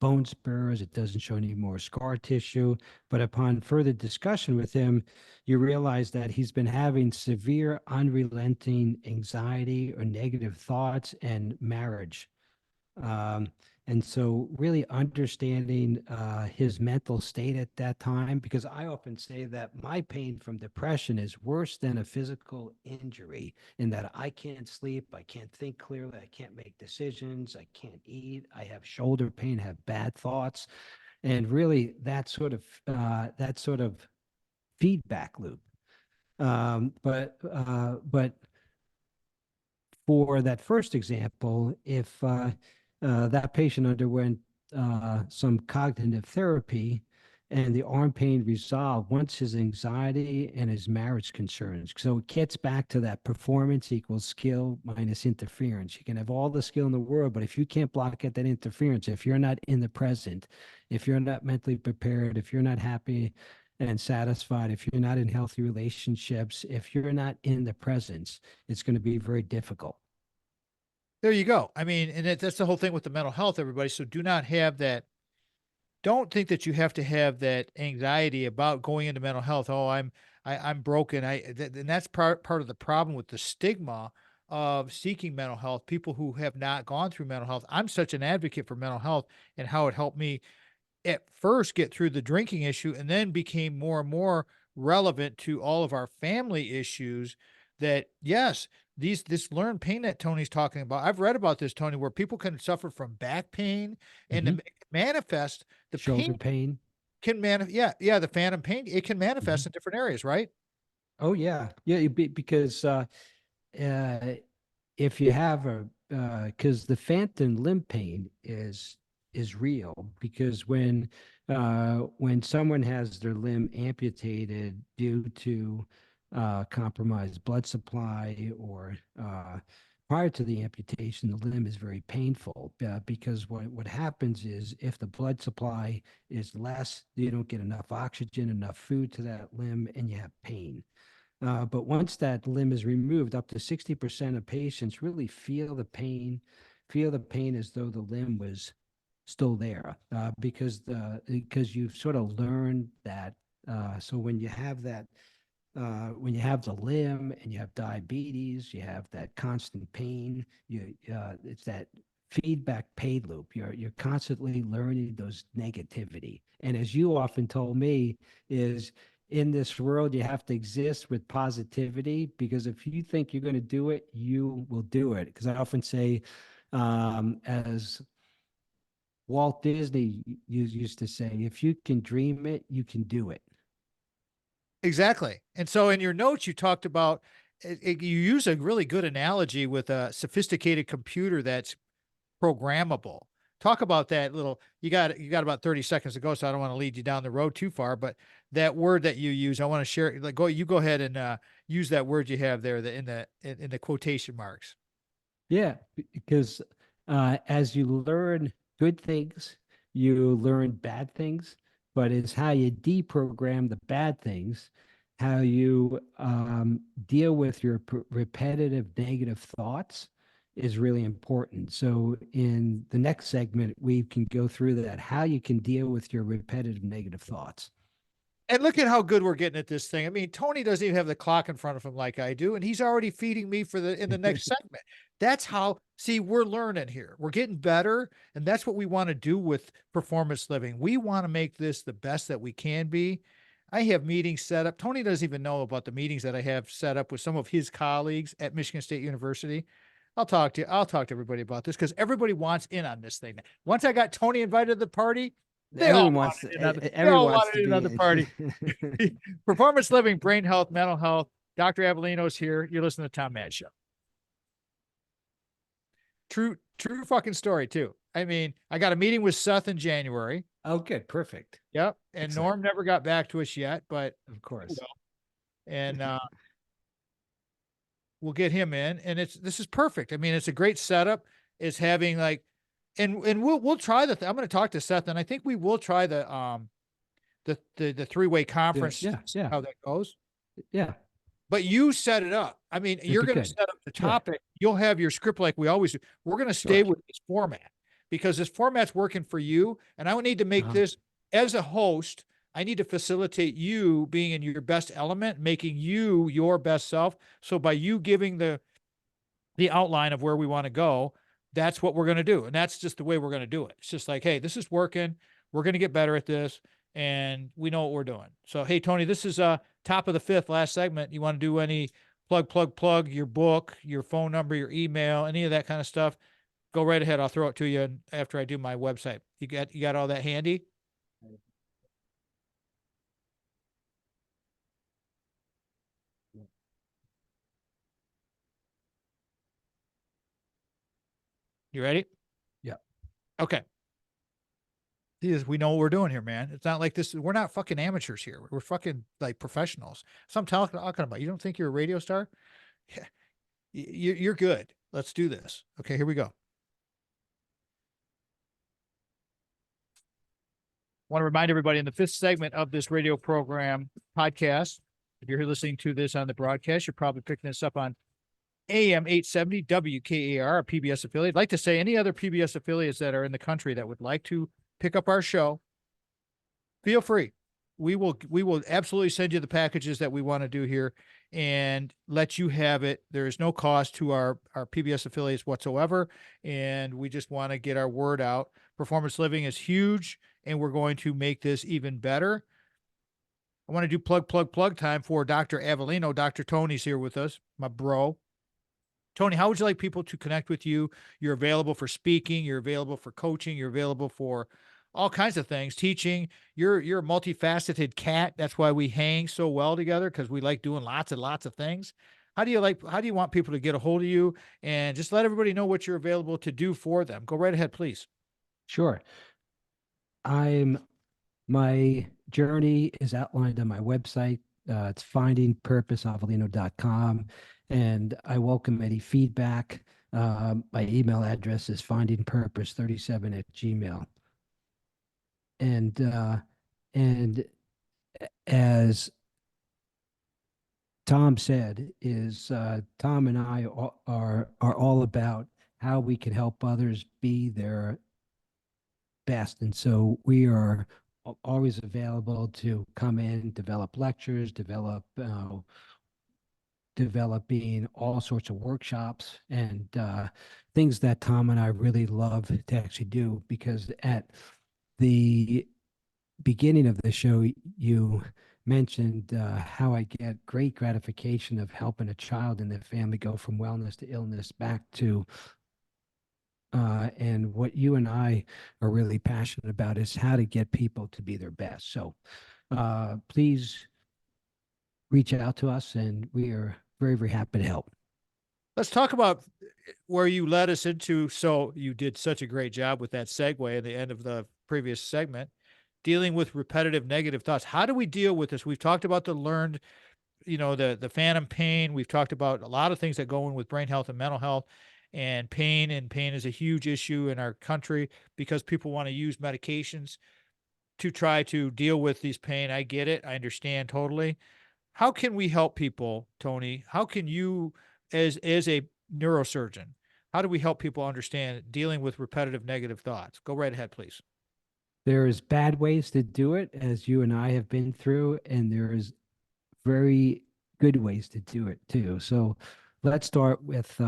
Speaker 1: bone spurs. It doesn't show any more scar tissue. But upon further discussion with him, you realize that he's been having severe, unrelenting anxiety or negative thoughts and marriage. Um, And so really understanding his mental state at that time, because I often say that my pain from depression is worse than a physical injury in that I can't sleep, I can't think clearly, I can't make decisions, I can't eat, I have shoulder pain, have bad thoughts, and really that sort of feedback loop. But for that first example, if that patient underwent some cognitive therapy and the arm pain resolved once his anxiety and his marriage concerns. So it gets back to that performance equals skill minus interference. You can have all the skill in the world, but if you can't block out that interference, if you're not in the present, if you're not mentally prepared, if you're not happy and satisfied, if you're not in healthy relationships, if you're not in the presence, it's going to be very difficult.
Speaker 2: There you go. I mean, and that's the whole thing with the mental health, everybody. So do not have that. Don't think that you have to have that anxiety about going into mental health. Oh, I'm broken. And that's part of the problem with the stigma of seeking mental health. People who have not gone through mental health. I'm such an advocate for mental health and how it helped me at first get through the drinking issue and then became more and more relevant to all of our family issues. That yes, this learned pain that Tony's talking about. I've read about this, Tony, where people can suffer from back pain and
Speaker 1: Mhm.
Speaker 2: manifest the
Speaker 1: Shoulder
Speaker 2: pain
Speaker 1: pain.
Speaker 2: can manifest. Yeah, the phantom pain, it can manifest
Speaker 1: Mhm.
Speaker 2: in different areas, right?
Speaker 1: Oh yeah, yeah. Because uh, if you have a because the phantom limb pain is real because when someone has their limb amputated due to compromised blood supply or prior to the amputation, the limb is very painful because what happens is if the blood supply is less, you don't get enough oxygen, enough food to that limb, and you have pain. But once that limb is removed, up to 60% of patients really feel the pain as though the limb was still there, because you've sort of learned that. So when you have the limb and you have diabetes, you have that constant pain. It's that feedback pain loop. You're constantly learning those negativity. And as you often told me, is in this world you have to exist with positivity because if you think you're going to do it, you will do it. Because I often say, as Walt Disney used to say, if you can dream it, you can do it.
Speaker 2: Exactly. And so in your notes, you talked about you use a really good analogy with a sophisticated computer that's programmable. Talk about that little. You got about 30 seconds to go, so I don't want to lead you down the road too far. But that word that you use, I want to share. Like, go. You go ahead and use that word you have there, in the quotation marks.
Speaker 1: Yeah, because as you learn good things, you learn bad things, but it's how you deprogram the bad things, how you deal with your repetitive negative thoughts is really important. So in the next segment, we can go through that, how you can deal with your repetitive negative thoughts.
Speaker 2: And look at how good we're getting at this thing. I mean, Tony doesn't even have the clock in front of him like I do, and he's already feeding me for the in the next segment. That's how, see, we're learning here. We're getting better, and that's what we want to do with performance living. We want to make this the best that we can be. I have meetings set up. Tony doesn't even know about the meetings that I have set up with some of his colleagues at Michigan State University. I'll talk to everybody about this because everybody wants in on this thing. Once I got Tony invited to the party,
Speaker 1: Everyone wants
Speaker 2: they
Speaker 1: everyone
Speaker 2: all
Speaker 1: wants to
Speaker 2: wanted in on the
Speaker 1: be.
Speaker 2: party. Performance living, brain health, mental health. Dr. Avellino's here. You're listening to Tom Madge Show. True fucking story, too. I mean, I got a meeting with Seth in January.
Speaker 1: Oh, good, perfect,
Speaker 2: Yep. And
Speaker 1: excellent.
Speaker 2: Norm never got back to us yet, but
Speaker 1: Of course.
Speaker 2: and we'll get him in. And this is perfect. I mean, it's a great setup. It's having like, and we'll try I'm going to talk to Seth, and I think we will try the three-way
Speaker 1: Yeah,
Speaker 2: conference,
Speaker 1: yeah, yeah,
Speaker 2: how that goes.
Speaker 1: yeah.
Speaker 2: But you set it up. I mean,
Speaker 1: It'd
Speaker 2: you're
Speaker 1: be
Speaker 2: going to
Speaker 1: good.
Speaker 2: set up the
Speaker 1: Sure,
Speaker 2: topic. You'll have your script like we always do. We're going to stay
Speaker 1: sure.
Speaker 2: with this format because this format's working for you. And I would need to make
Speaker 1: Uh-huh.
Speaker 2: this as a host. I need to facilitate you being in your best element, making you your best self. So by you giving the outline of where we want to go, that's what we're going to do. And that's just the way we're going to do it. It's just like, hey, this is working. We're going to get better at this. And we know what we're doing. So, hey, Tony, this is top of the fifth, last segment. You want to do any plug your book, your phone number, your email, any of that kind of stuff? Go right ahead. I'll throw it to you after I do my website. You got all that handy? You ready?
Speaker 1: Yeah.
Speaker 2: Okay. We know what we're doing here, man. It's not like this. We're not fucking amateurs here. We're fucking like professionals. So I'm talking about. You don't think you're a radio star? Yeah. You're good. Let's do this. Okay, here we go. I want to remind everybody in the fifth segment of this radio program podcast, if you're listening to this on the broadcast, you're probably picking this up on AM 870 WKAR, a PBS affiliate. I'd like to say any other PBS affiliates that are in the country that would like to pick up our show, feel free. We will absolutely send you the packages that we want to do here and let you have it. There is no cost to our PBS affiliates whatsoever. And we just want to get our word out. Performance living is huge, and we're going to make this even better. I want to do plug time for Dr. Avellino. Dr. Tony's here with us, my bro. Tony, how would you like people to connect with you? You're available for speaking. You're available for coaching. You're available for all kinds of things, teaching. You're a multifaceted cat. That's why we hang so well together, because we like doing lots and lots of things. How do you want people to get a hold of you, and just let everybody know what you're available to do for them? Go right ahead, please.
Speaker 1: Sure. My journey is outlined on my website. It's findingpurposeavellino.com, and I welcome any feedback. My email address is findingpurpose37@gmail. And as Tom said, Tom and I are all about how we can help others be their best, and so we are always available to come in, develop lectures, developing all sorts of workshops and things that Tom and I really love to actually do, because at the beginning of the show, you mentioned how I get great gratification of helping a child and their family go from wellness to illness back to, and what you and I are really passionate about is how to get people to be their best. So please reach out to us, and we are very, very happy to help.
Speaker 2: Let's talk about where you led us into. So you did such a great job with that segue at the end of the previous segment, dealing with repetitive negative thoughts. How do we deal with this? We've talked about the learned, the phantom pain. We've talked about a lot of things that go in with brain health and mental health, and pain is a huge issue in our country because people want to use medications to try to deal with these pain. I get it. I understand totally. How can we help people, Tony? How can you, as a neurosurgeon, how do we help people understand dealing with repetitive negative thoughts? Go right ahead, please.
Speaker 1: There's bad ways to do it, as you and I have been through, and there's very good ways to do it too. So let's start with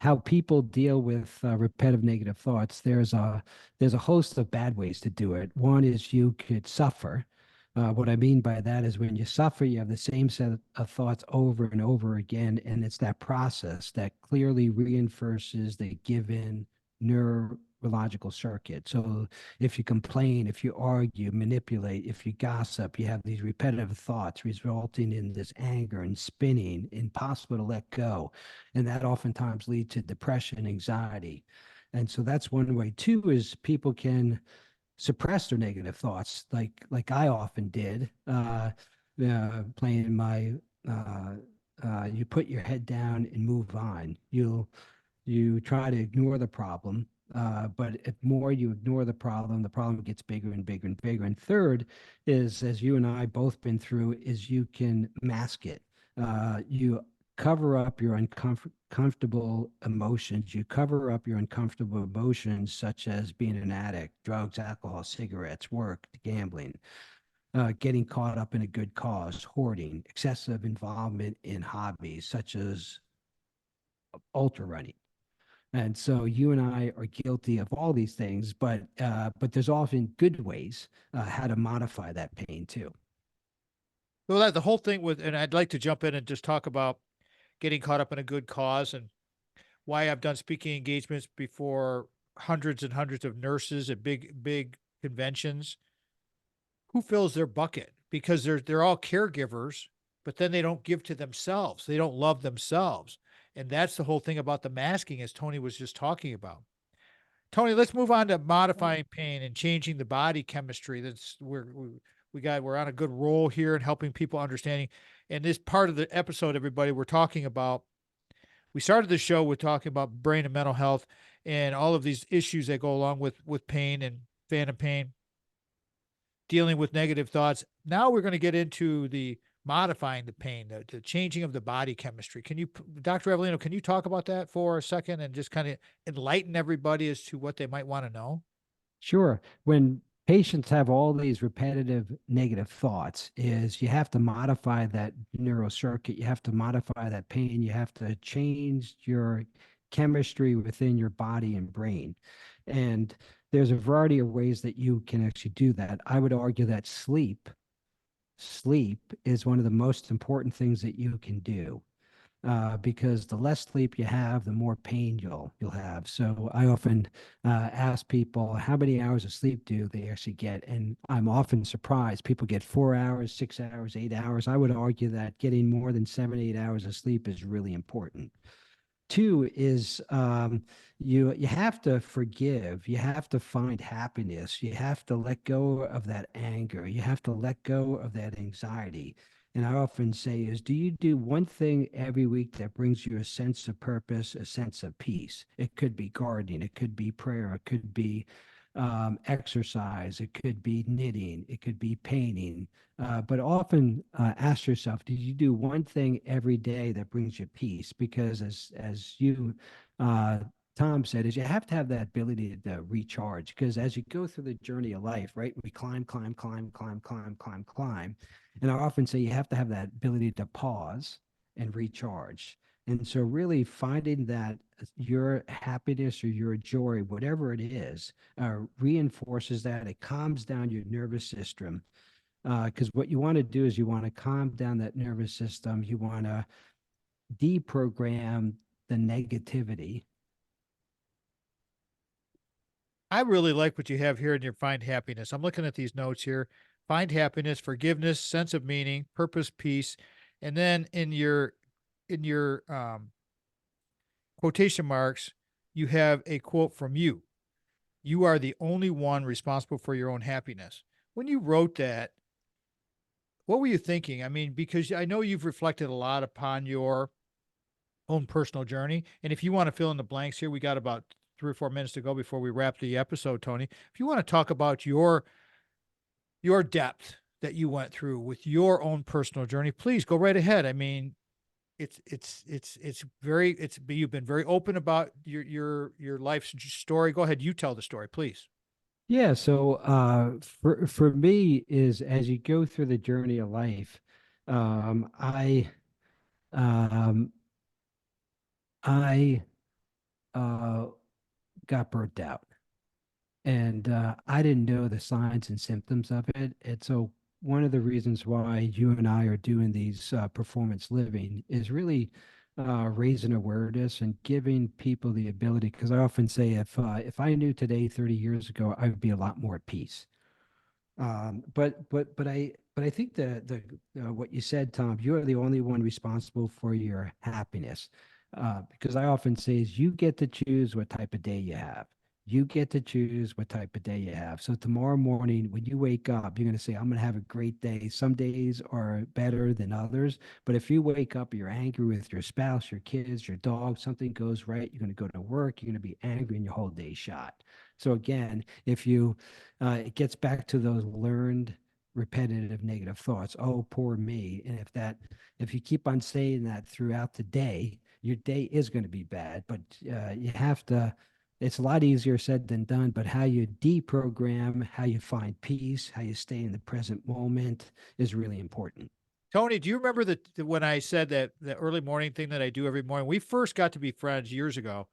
Speaker 1: how people deal with repetitive negative thoughts. There's a host of bad ways to do it. One is you could suffer. What I mean by that is when you suffer, you have the same set of thoughts over and over again, and it's that process that clearly reinforces the given neurological circuit. So if you complain, if you argue, manipulate, if you gossip, you have these repetitive thoughts resulting in this anger and spinning, impossible to let go. And that oftentimes leads to depression, anxiety. And so that's one way. Two is people can suppress their negative thoughts, like I often did, playing my you put your head down and move on. You try to ignore the problem, but if more you ignore the problem gets bigger and bigger and bigger. And third is, as you and I both been through, is you can mask it. You cover up your uncomfortable emotions. You cover up your uncomfortable emotions, such as being an addict, drugs, alcohol, cigarettes, work, gambling, getting caught up in a good cause, hoarding, excessive involvement in hobbies such as ultra running. And so you and I are guilty of all these things, but there's often good ways how to modify that pain too.
Speaker 2: Well, that the whole thing with, and I'd like to jump in and just talk about getting caught up in a good cause and why I've done speaking engagements before hundreds and hundreds of nurses at big conventions who fills their bucket because they're all caregivers, but then they don't give to themselves. They don't love themselves. And that's the whole thing about the masking, as Tony was just talking about. Tony, let's move on to modifying pain and changing the body chemistry. We're on a good roll here and helping people understanding. And this part of the episode, everybody, we're talking about. We started the show with talking about brain and mental health and all of these issues that go along with pain and phantom pain, dealing with negative thoughts. Now we're going to get into the modifying the pain, the changing of the body chemistry. Can you, Dr. Avellino, can you talk about that for a second and just kind of enlighten everybody as to what they might want to know?
Speaker 1: Sure. When patients have all these repetitive negative thoughts, is you have to modify that neural circuit, you have to modify that pain, you have to change your chemistry within your body and brain. And there's a variety of ways that you can actually do that. I would argue that sleep is one of the most important things that you can do, because the less sleep you have, the more pain you'll have. So I often ask people how many hours of sleep do they actually get, and I'm often surprised. People get 4 hours, 6 hours, 8 hours. I would argue that getting more than 7, 8 hours of sleep is really important. Two is you have to forgive. You have to find happiness. You have to let go of that anger. You have to let go of that anxiety. And I often say is, do you do one thing every week that brings you a sense of purpose, a sense of peace? It could be gardening, it could be prayer, it could be exercise, it could be knitting, it could be painting. But often ask yourself, did you do one thing every day that brings you peace? Because as you, uh, Tom said, is you have to have that ability to recharge. Because as you go through the journey of life, right, we climb, climb, climb, climb, climb, climb, climb. And I often say you have to have that ability to pause and recharge. And so, really finding that your happiness or your joy, whatever it is, reinforces that. It calms down your nervous system. Because what you want to do is you want to calm down that nervous system. You want to deprogram the negativity.
Speaker 2: I really like what you have here in your find happiness. I'm looking at these notes here. Find happiness, forgiveness, sense of meaning, purpose, peace. And then in your quotation marks, you have a quote from you. You are the only one responsible for your own happiness. When you wrote that, what were you thinking? I mean, because I know you've reflected a lot upon your own personal journey. And if you want to fill in the blanks here, we got about 3 or 4 minutes to go before we wrap the episode, Tony. If you want to talk about your depth that you went through with your own personal journey, please go right ahead. I mean, it's you've been very open about your life story. Go ahead, you tell the story, please.
Speaker 1: Yeah. So for me is as you go through the journey of life, I um, I got burnt out. And I didn't know the signs and symptoms of it. And so one of the reasons why you and I are doing these performance living is really raising awareness and giving people the ability. Because I often say, if I knew today 30 years ago, I would be a lot more at peace. But I think the what you said, Tom, you are the only one responsible for your happiness. Because I often say is you get to choose what type of day you have. You get to choose what type of day you have. So tomorrow morning, when you wake up, you're going to say, I'm going to have a great day. Some days are better than others. But if you wake up, you're angry with your spouse, your kids, your dog, something goes right, you're going to go to work, you're going to be angry, and your whole day's shot. So again, if you it gets back to those learned repetitive negative thoughts. Oh, poor me. And if you keep on saying that throughout the day, your day is going to be bad. But you have to. It's a lot easier said than done. But how you deprogram, how you find peace, how you stay in the present moment is really important.
Speaker 2: Tony, do you remember when I said that the early morning thing that I do every morning? We first got to be friends years ago.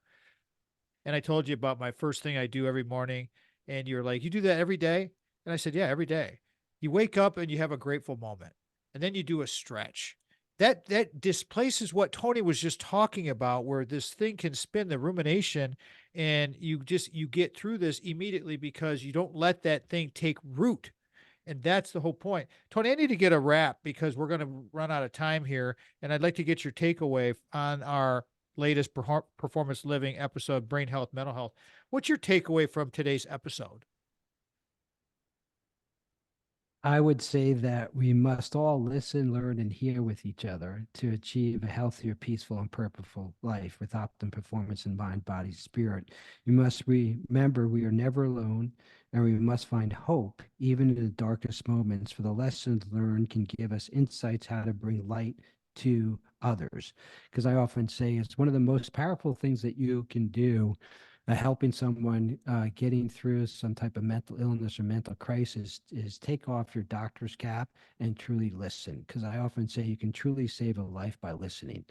Speaker 2: And I told you about my first thing I do every morning. And you're like, you do that every day? And I said, yeah, every day. You wake up and you have a grateful moment. And then you do a stretch. That displaces what Tony was just talking about, where this thing can spin, the rumination, and you get through this immediately because you don't let that thing take root. And that's the whole point. Tony, I need to get a wrap because we're going to run out of time here. And I'd like to get your takeaway on our latest performance living episode, brain health, mental health. What's your takeaway from today's episode?
Speaker 1: I would say that we must all listen, learn, and hear with each other to achieve a healthier, peaceful, and purposeful life with optimum performance in mind, body, spirit. We must remember we are never alone, and we must find hope even in the darkest moments, for the lessons learned can give us insights how to bring light to others. Because I often say it's one of the most powerful things that you can do, helping someone getting through some type of mental illness or mental crisis, is take off your doctor's cap and truly listen. Because I often say you can truly save a life by listening.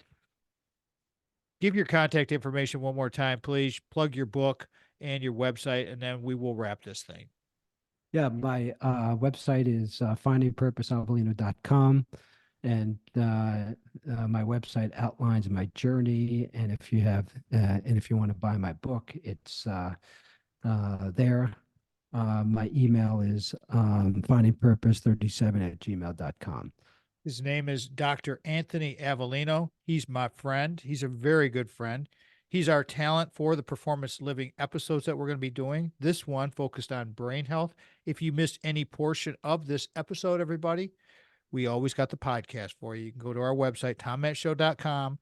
Speaker 2: Give your contact information one more time, please. Plug your book and your website, and then we will wrap this thing.
Speaker 1: Yeah, my website is findingpurposeavellino.com. And my website outlines my journey. And if you want to buy my book, it's there. My email is findingpurpose37@gmail.com.
Speaker 2: His name is Dr. Anthony Avellino. He's my friend. He's a very good friend. He's our talent for the performance living episodes that we're going to be doing. This one focused on brain health. If you missed any portion of this episode, everybody, we always got the podcast for you. You can go to our website, tommattshow.com.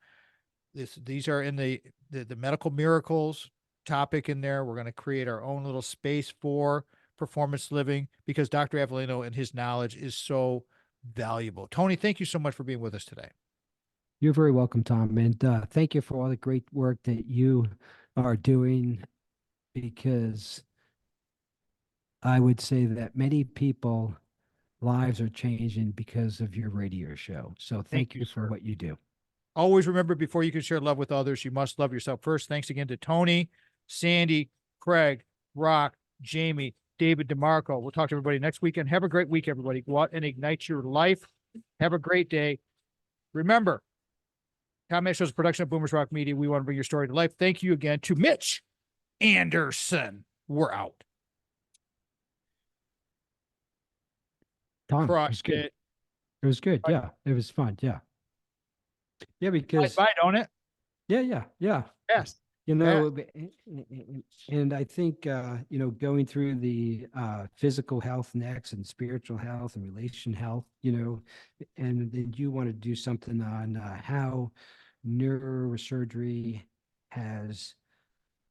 Speaker 2: These are in the medical miracles topic in there. We're going to create our own little space for performance living because Dr. Avellino and his knowledge is so valuable. Tony, thank you so much for being with us today.
Speaker 1: You're very welcome, Tom. And thank you for all the great work that you are doing, because I would say that many people lives are changing because of your radio show. So thank you for
Speaker 2: sir.
Speaker 1: what you do.
Speaker 2: Always remember, before you can share love with others, you must love yourself first. Thanks again to Tony, Sandy, Craig, Rock, Jamie, David DeMarco. We'll talk to everybody next weekend. Have a great week, everybody. Go out and ignite your life. Have a great day. Remember, Tom Matt Show's a production of Boomers Rock Media. We want to bring your story to life. Thank you again to Mitch Anderson. We're out.
Speaker 1: Tom, it was
Speaker 2: Crushed
Speaker 1: good.
Speaker 2: it.
Speaker 1: It was good. Yeah, it was fun. Yeah. Yeah, because
Speaker 2: Bye, don't it?
Speaker 1: yeah.
Speaker 2: Yes.
Speaker 1: And I think going through the physical health next, and spiritual health and relation health, and then you want to do something on how neurosurgery has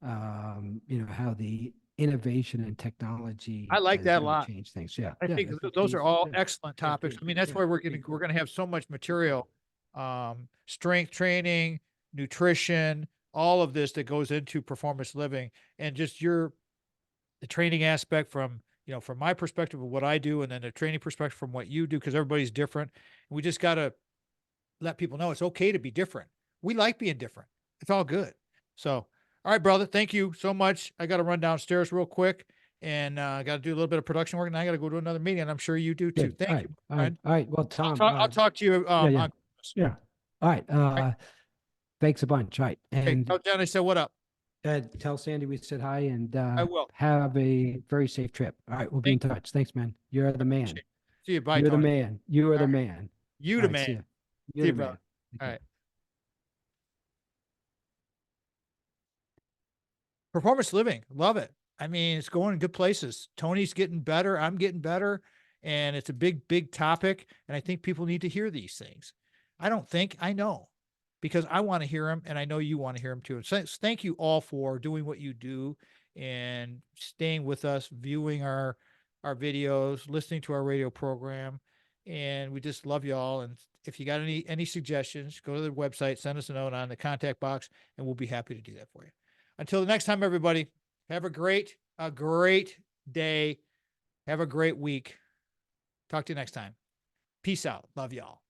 Speaker 1: how the innovation and technology
Speaker 2: I like
Speaker 1: has
Speaker 2: that a
Speaker 1: really
Speaker 2: lot.
Speaker 1: changed things. Yeah,
Speaker 2: I think those are all excellent topics. I mean, that's why we're going to have so much material, strength training, nutrition, all of this that goes into performance living, and just the training aspect from my perspective of what I do, and then the training perspective from what you do, because everybody's different. And we just got to let people know it's okay to be different. We like being different. It's all good. So, all right, brother, thank you so much. I got to run downstairs real quick, and I got to do a little bit of production work, and I got to go to another meeting, and I'm sure you do too.
Speaker 1: Good.
Speaker 2: Thank you, friend.
Speaker 1: All right. Well, Tom,
Speaker 2: I'll talk to you
Speaker 1: yeah.
Speaker 2: on Christmas.
Speaker 1: Yeah. All right. Thanks a bunch. All right.
Speaker 2: Hey,
Speaker 1: And
Speaker 2: tell Jen I said what up.
Speaker 1: tell Sandy we said hi, and
Speaker 2: I will.
Speaker 1: have a very safe trip. All right. We'll be in touch. Thanks, man. You're the man.
Speaker 2: See you. Bye,
Speaker 1: You're the
Speaker 2: Tony.
Speaker 1: man. You are the man.
Speaker 2: You
Speaker 1: All
Speaker 2: the
Speaker 1: right,
Speaker 2: man.
Speaker 1: see ya.
Speaker 2: See
Speaker 1: You're
Speaker 2: you,
Speaker 1: the
Speaker 2: brother.
Speaker 1: man.
Speaker 2: All
Speaker 1: Okay.
Speaker 2: right. Performance living. Love it. I mean, it's going in good places. Tony's getting better. I'm getting better. And it's a big, big topic. And I think people need to hear these things. I know, because I want to hear them, and I know you want to hear them too. So thank you all for doing what you do and staying with us, viewing our videos, listening to our radio program. And we just love y'all. And if you got any suggestions, go to the website, send us a note on the contact box, and we'll be happy to do that for you. Until the next time, everybody, have a great day. Have a great week. Talk to you next time. Peace out. Love y'all.